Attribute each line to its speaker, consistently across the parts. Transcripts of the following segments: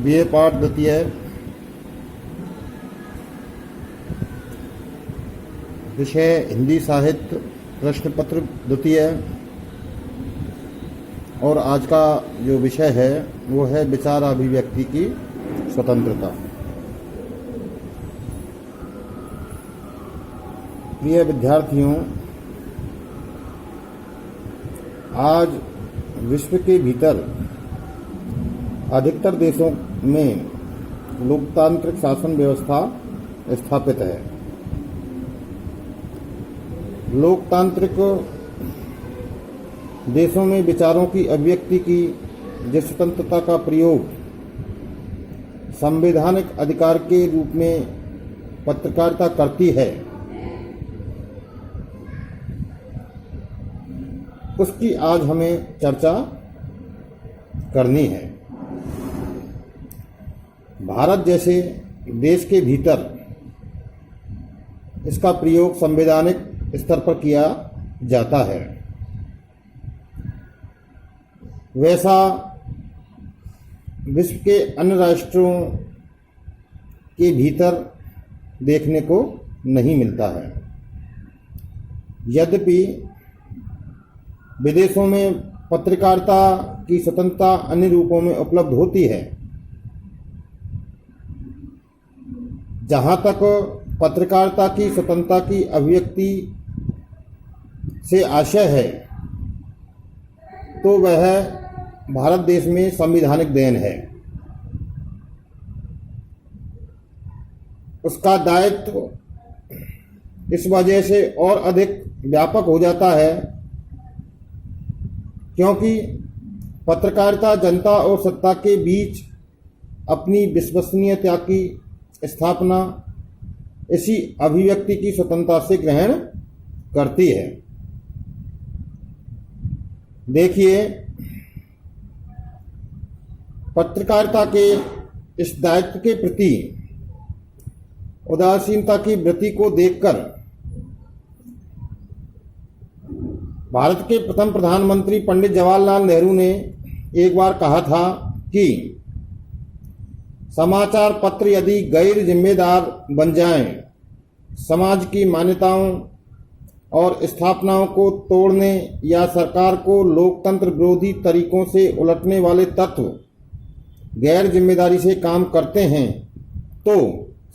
Speaker 1: BA पाठ द्वितीय, विषय हिंदी साहित्य, प्रश्न पत्र द्वितीय। और आज का जो विषय है वो है विचार अभिव्यक्ति की स्वतंत्रता। प्रिय विद्यार्थियों, आज विश्व के भीतर अधिकतर देशों में लोकतांत्रिक शासन व्यवस्था स्थापित है। लोकतांत्रिक देशों में विचारों की अभिव्यक्ति की जो स्वतंत्रता का प्रयोग संवैधानिक अधिकार के रूप में पत्रकारिता करती है, उसकी आज हमें चर्चा करनी है। भारत जैसे देश के भीतर इसका प्रयोग संवैधानिक स्तर पर किया जाता है, वैसा विश्व के अन्य राष्ट्रों के भीतर देखने को नहीं मिलता है। यद्यपि विदेशों में पत्रकारिता की स्वतंत्रता अन्य रूपों में उपलब्ध होती है। जहाँ तक पत्रकारिता की स्वतंत्रता की अभिव्यक्ति से आशय है, तो वह भारत देश में संवैधानिक देन है। उसका दायित्व इस वजह से और अधिक व्यापक हो जाता है क्योंकि पत्रकारिता जनता और सत्ता के बीच अपनी विश्वसनीयता की स्थापना इसी अभिव्यक्ति की स्वतंत्रता से ग्रहण करती है। देखिए, पत्रकारिता के इस दायित्व के प्रति उदासीनता की वृत्ति को देखकर भारत के प्रथम प्रधानमंत्री पंडित जवाहरलाल नेहरू ने एक बार कहा था कि समाचार पत्र यदि गैर जिम्मेदार बन जाएं, समाज की मान्यताओं और स्थापनाओं को तोड़ने या सरकार को लोकतंत्र विरोधी तरीकों से उलटने वाले तत्व गैर जिम्मेदारी से काम करते हैं, तो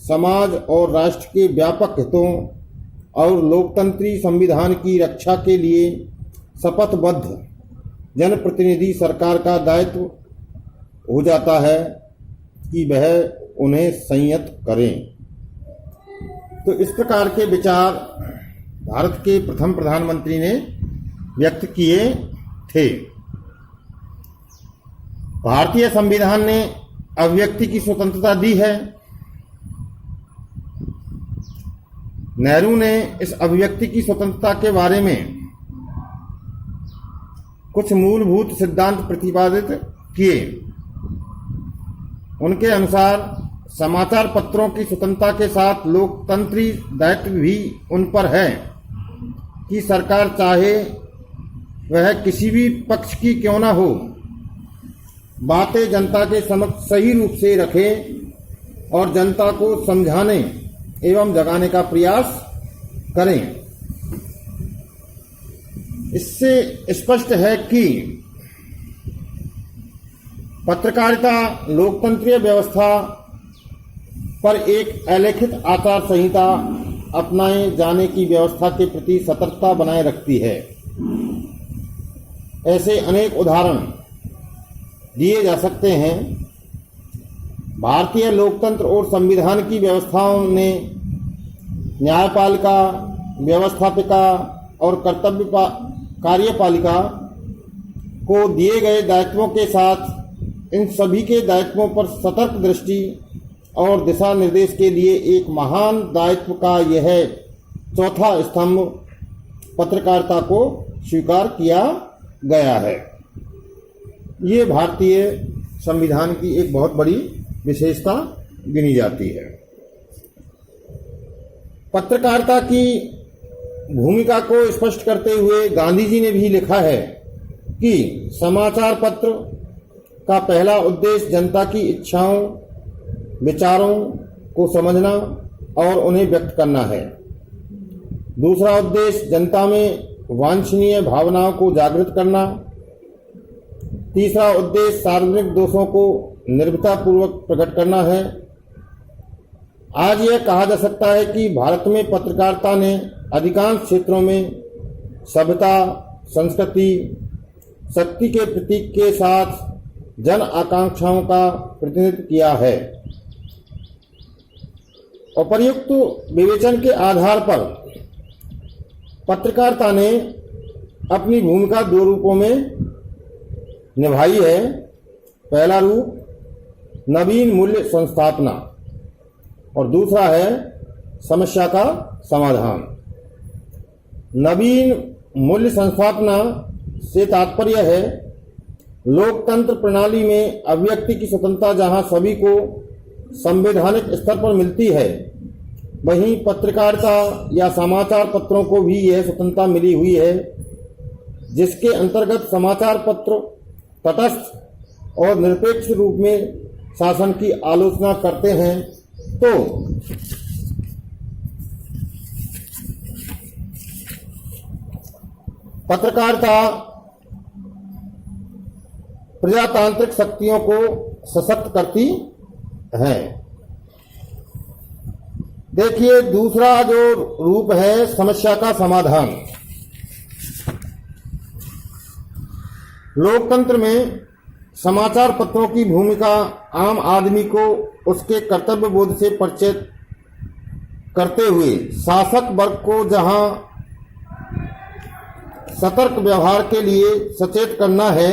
Speaker 1: समाज और राष्ट्र के व्यापक हितों और लोकतंत्री संविधान की रक्षा के लिए शपथबद्ध जनप्रतिनिधि सरकार का दायित्व हो जाता है कि वह उन्हें संयत करें। तो इस प्रकार के विचार भारत के प्रथम प्रधानमंत्री ने व्यक्त किए थे। भारतीय संविधान ने अभिव्यक्ति की स्वतंत्रता दी है। नेहरू ने इस अभिव्यक्ति की स्वतंत्रता के बारे में कुछ मूलभूत सिद्धांत प्रतिपादित किए। उनके अनुसार समाचार पत्रों की स्वतंत्रता के साथ लोकतंत्री दायित्व भी उन पर है कि सरकार चाहे वह किसी भी पक्ष की क्यों न हो, बातें जनता के समक्ष सही रूप से रखे और जनता को समझाने एवं जगाने का प्रयास करें। इससे स्पष्ट है कि पत्रकारिता लोकतंत्रीय व्यवस्था पर एक अलिखित आचार संहिता अपनाए जाने की व्यवस्था के प्रति सतर्कता बनाए रखती है। ऐसे अनेक उदाहरण दिए जा सकते हैं। भारतीय लोकतंत्र और संविधान की व्यवस्थाओं ने न्यायपालिका, व्यवस्थापिका और कार्यपालिका को दिए गए दायित्वों के साथ इन सभी के दायित्वों पर सतर्क दृष्टि और दिशा निर्देश के लिए एक महान दायित्व का यह चौथा स्तंभ पत्रकारिता को स्वीकार किया गया है। ये भारतीय संविधान की एक बहुत बड़ी विशेषता गिनी जाती है। पत्रकारिता की भूमिका को स्पष्ट करते हुए गांधी जी ने भी लिखा है कि समाचार पत्र का पहला उद्देश्य जनता की इच्छाओं, विचारों को समझना और उन्हें व्यक्त करना है। दूसरा उद्देश्य जनता में वांछनीय भावनाओं को जागृत करना। तीसरा उद्देश्य सार्वजनिक दोषों को निर्भीकतापूर्वक प्रकट करना है। आज यह कहा जा सकता है कि भारत में पत्रकारिता ने अधिकांश क्षेत्रों में सभ्यता, संस्कृति, शक्ति के प्रतीक के साथ जन आकांक्षाओं का प्रतिनिधित्व किया है। उपर्युक्त विवेचन के आधार पर पत्रकारिता ने अपनी भूमिका दो रूपों में निभाई है। पहला रूप नवीन मूल्य संस्थापना और दूसरा है समस्या का समाधान। नवीन मूल्य संस्थापना से तात्पर्य है लोकतंत्र प्रणाली में अभिव्यक्ति की स्वतंत्रता जहां सभी को संवैधानिक स्तर पर मिलती है, वहीं पत्रकारिता या समाचार पत्रों को भी यह स्वतंत्रता मिली हुई है, जिसके अंतर्गत समाचार पत्र तटस्थ और निरपेक्ष रूप में शासन की आलोचना करते हैं। तो पत्रकारिता प्रजातांत्रिक शक्तियों को सशक्त करती है। देखिए, दूसरा जो रूप है समस्या का समाधान। लोकतंत्र में समाचार पत्रों की भूमिका आम आदमी को उसके कर्तव्य बोध से परिचित करते हुए शासक वर्ग को जहां सतर्क व्यवहार के लिए सचेत करना है,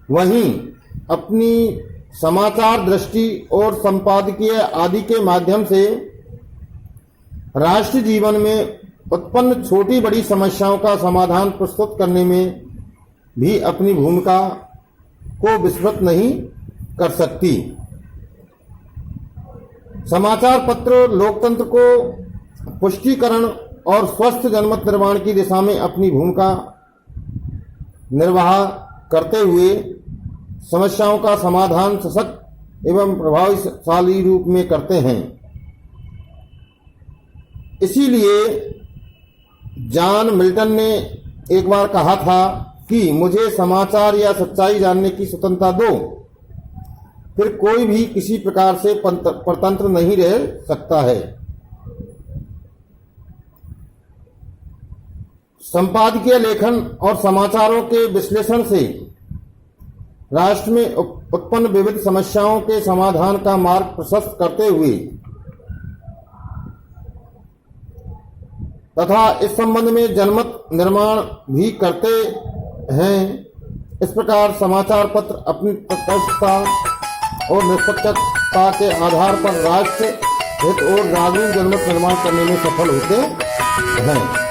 Speaker 1: वहीं अपनी समाचार दृष्टि और संपादकीय आदि के माध्यम से राष्ट्रीय जीवन में उत्पन्न छोटी बड़ी समस्याओं का समाधान प्रस्तुत करने में भी अपनी भूमिका को विस्मृत नहीं कर सकती। समाचार पत्र लोकतंत्र को पुष्टिकरण और स्वस्थ जनमत निर्माण की दिशा में अपनी भूमिका निर्वाह करते हुए समस्याओं का समाधान सशक्त एवं प्रभावशाली रूप में करते हैं। इसीलिए जॉन मिल्टन ने एक बार कहा था कि मुझे समाचार या सच्चाई जानने की स्वतंत्रता दो, फिर कोई भी किसी प्रकार से परतंत्र नहीं रह सकता है। संपादकीय लेखन और समाचारों के विश्लेषण से राष्ट्र में उत्पन्न विविध समस्याओं के समाधान का मार्ग प्रशस्त करते हुए तथा इस संबंध में जनमत निर्माण भी करते हैं। इस प्रकार समाचार पत्र अपनी तटस्थता और निष्पक्षता के आधार पर राष्ट्र हित और नागरिक जनमत निर्माण करने में सफल होते हैं।